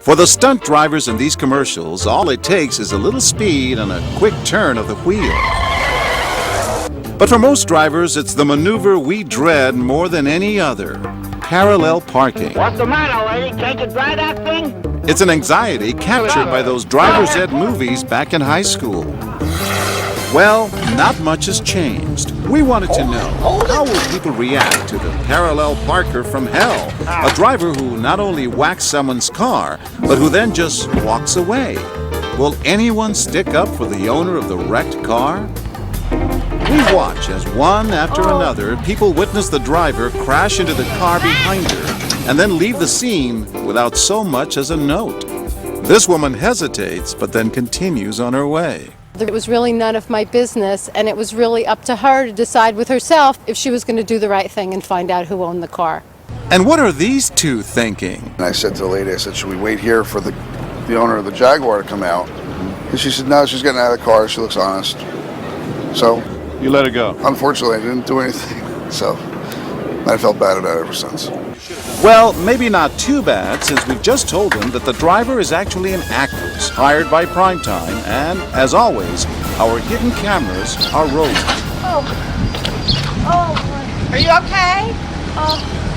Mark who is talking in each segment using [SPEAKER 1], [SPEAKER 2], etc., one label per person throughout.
[SPEAKER 1] For the stunt drivers in these commercials, all it takes is a little speed and a quick turn of the wheel. But for most drivers, it's the maneuver we dread more than any other: parallel parking.
[SPEAKER 2] What's the matter, lady? Can't you drive that thing?
[SPEAKER 1] It's an anxiety captured by those driver's ed movies back in high school. Well, not much has changed. We wanted to know, how will people react to the parallel parker from hell? A driver who not only whacks someone's car, but who then just walks away. Will anyone stick up for the owner of the wrecked car? We watch as one after another, people witness the driver crash into the car behind her and then leave the scene without so much as a note. This woman hesitates, but then continues on her way.
[SPEAKER 3] It was really none of my business, and it was really up to her to decide with herself if she was going to do the right thing and find out who owned the car.
[SPEAKER 1] And what are these two thinking?
[SPEAKER 4] And I said to the lady, I said, should we wait here for the owner of the Jaguar to come out? And she said, no, she's getting out of the car. She looks honest. So
[SPEAKER 1] You let her go.
[SPEAKER 4] unfortunately, I didn't do anything. So I felt bad about it ever since.
[SPEAKER 1] Well, maybe not too bad, since we've just told him that the driver is actually an actress hired by Primetime, and, as always, our hidden cameras are rolling.
[SPEAKER 5] Are you okay?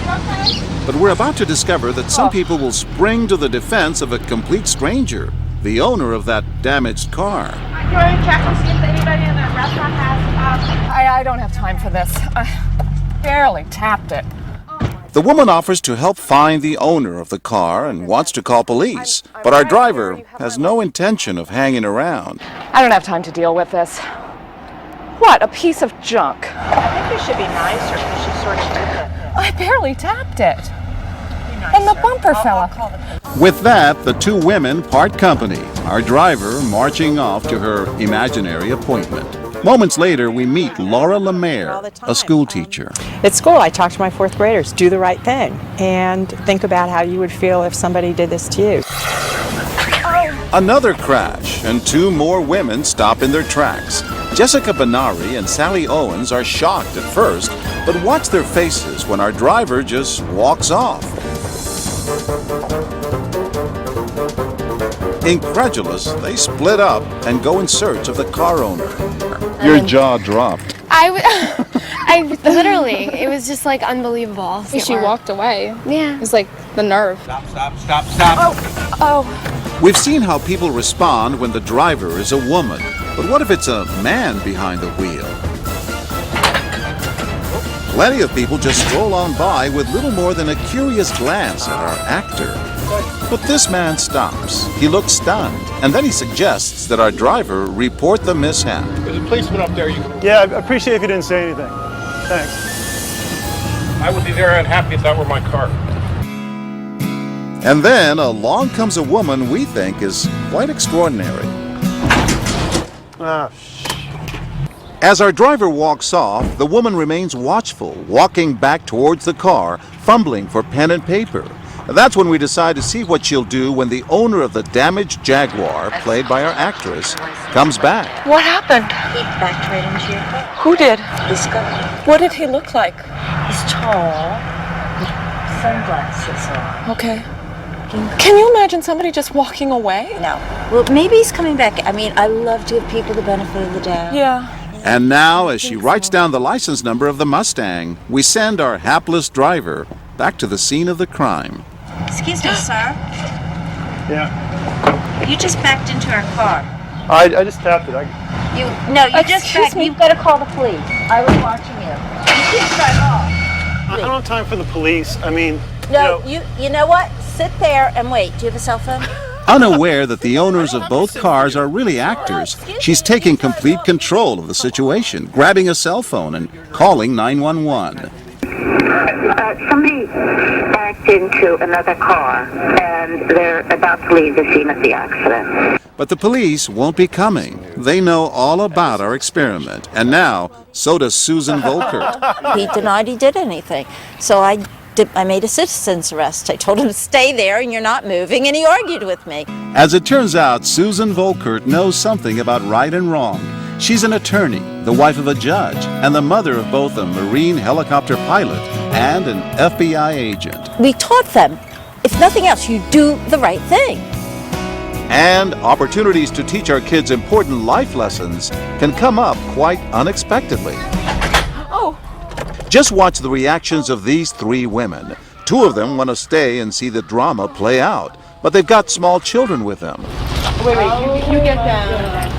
[SPEAKER 5] You okay?
[SPEAKER 1] But we're about to discover that some people will spring to the defense of a complete stranger, the owner of that damaged car.
[SPEAKER 5] Do you want to check and see if anybody in the restaurant has? I don't have time for this. I barely tapped it.
[SPEAKER 1] The woman offers to help find the owner of the car and wants to call police, but our driver has no intention of hanging around.
[SPEAKER 5] I don't have time to deal with this. What a piece of junk.
[SPEAKER 6] I think you should be nicer because she sort of did that.
[SPEAKER 5] I barely tapped it. And the bumper fell off.
[SPEAKER 1] With that, the two women part company, our driver marching off to her imaginary appointment. Moments later, we meet Laura Lemaire, a school teacher.
[SPEAKER 7] At school, I talk to my fourth graders, do the right thing, and think about how you would feel if somebody did this to you.
[SPEAKER 1] Another crash, and two more women stop in their tracks. Jessica Benari and Sally Owens are shocked at first, but watch their faces when our driver just walks off. Incredulous, they split up and go in search of the car owner. Your jaw dropped.
[SPEAKER 8] I literally, it was just like unbelievable.
[SPEAKER 9] She walked away.
[SPEAKER 8] Yeah.
[SPEAKER 9] It's like the nerve.
[SPEAKER 5] Oh.
[SPEAKER 1] We've seen how people respond when the driver is a woman, but what if it's a man behind the wheel? Plenty of people just stroll on by with little more than a curious glance at our actor. But this man stops. He looks stunned, and then he suggests that our driver report the mishap.
[SPEAKER 10] There's a policeman up there.
[SPEAKER 11] Yeah, I'd appreciate if you didn't say anything. Thanks.
[SPEAKER 10] I would be very unhappy if that were my car.
[SPEAKER 1] And then along comes a woman we think is quite extraordinary. As our driver walks off, the woman remains watchful, walking back towards the car, fumbling for pen and paper. That's when we decide to see what she'll do when the owner of the damaged Jaguar, played by our actress, comes back.
[SPEAKER 5] What happened?
[SPEAKER 6] He backed right into your car.
[SPEAKER 5] Who did?
[SPEAKER 6] This guy.
[SPEAKER 5] What did he look like?
[SPEAKER 6] He's tall, with sunglasses on.
[SPEAKER 5] Okay. Can you imagine somebody just walking away?
[SPEAKER 6] No. Well, maybe he's coming back. I mean, I love to give people the benefit of the doubt.
[SPEAKER 5] Yeah.
[SPEAKER 1] And now, as she writes down the license number of the Mustang, we send our hapless driver back to the scene of the crime.
[SPEAKER 6] Excuse me, sir.
[SPEAKER 11] Yeah.
[SPEAKER 6] You just backed into our car.
[SPEAKER 11] I just tapped it.
[SPEAKER 6] You just backed. You've got to call the police. I was watching you. You can't drive off.
[SPEAKER 11] I don't have time for the police. I mean,
[SPEAKER 6] No, you know what? Sit there and wait. Do you have a cell phone?
[SPEAKER 1] Unaware that the owners of both cars are really actors, she's taking complete control of the situation, grabbing a cell phone and calling 911.
[SPEAKER 12] Somebody backed into another car, and they're about to leave the scene of the accident.
[SPEAKER 1] But the police won't be coming. They know all about our experiment, and now, so does Susan Volkert.
[SPEAKER 6] He denied he did anything. So I made a citizen's arrest. I told him to stay there and you're not moving, and he argued with me.
[SPEAKER 1] As it turns out, Susan Volkert knows something about right and wrong. She's an attorney, the wife of a judge, and the mother of both a Marine helicopter pilot and an FBI agent.
[SPEAKER 6] We taught them if nothing else, you do the right thing.
[SPEAKER 1] And opportunities to teach our kids important life lessons can come up quite unexpectedly.
[SPEAKER 5] Oh.
[SPEAKER 1] Just watch the reactions of these three women. Two of them want to stay and see the drama play out, but they've got small children with them.
[SPEAKER 5] Wait, you get down.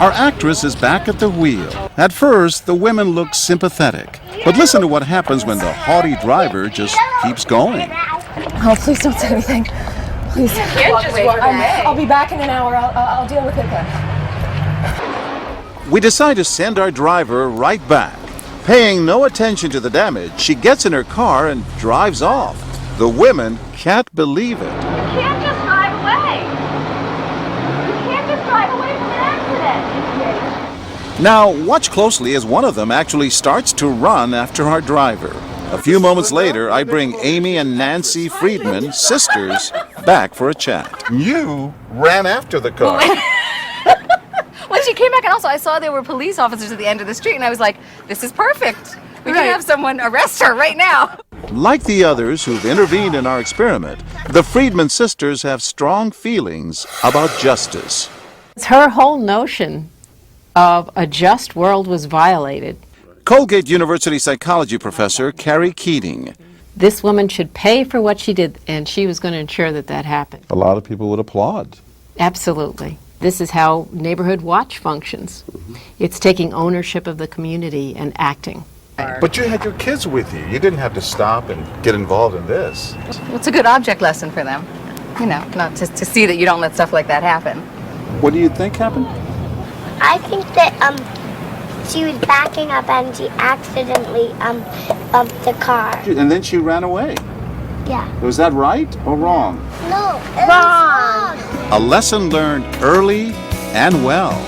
[SPEAKER 1] Our actress is back at the wheel. At first, the women look sympathetic, but listen to what happens when the haughty driver just keeps going.
[SPEAKER 5] Oh, please don't say anything. Please. You can't just walk away. I'll be back in an hour. I'll deal with it then.
[SPEAKER 1] We decide to send our driver right back. Paying no attention to the damage, she gets in her car and drives off. The women can't believe it.
[SPEAKER 5] You can't just drive away. You can't just drive away from an accident.
[SPEAKER 1] Now, watch closely as one of them actually starts to run after our driver. A few moments later, I bring Amy and Nancy Friedman, sisters, back for a chat. You ran after the car.
[SPEAKER 5] When she came back, and also I saw there were police officers at the end of the street, and I was like, this is perfect. We can have someone arrest her right now.
[SPEAKER 1] Like the others who've intervened in our experiment, the Friedman sisters have strong feelings about justice.
[SPEAKER 13] Her whole notion of a just world was violated.
[SPEAKER 1] Colgate University psychology professor Carrie Keating.
[SPEAKER 13] This woman should pay for what she did, and she was going to ensure that that happened.
[SPEAKER 1] A lot of people would applaud.
[SPEAKER 13] Absolutely. This is how Neighborhood Watch functions. It's taking ownership of the community and acting.
[SPEAKER 1] But you had your kids with you. You didn't have to stop and get involved in this.
[SPEAKER 5] It's a good object lesson for them. You know, not just to see that you don't let stuff like that happen.
[SPEAKER 1] What do you think happened?
[SPEAKER 14] I think that she was backing up and she accidentally bumped the car.
[SPEAKER 1] And then she ran away.
[SPEAKER 14] Yeah.
[SPEAKER 1] Was that right or wrong?
[SPEAKER 14] No, it was wrong.
[SPEAKER 1] A lesson learned early and well.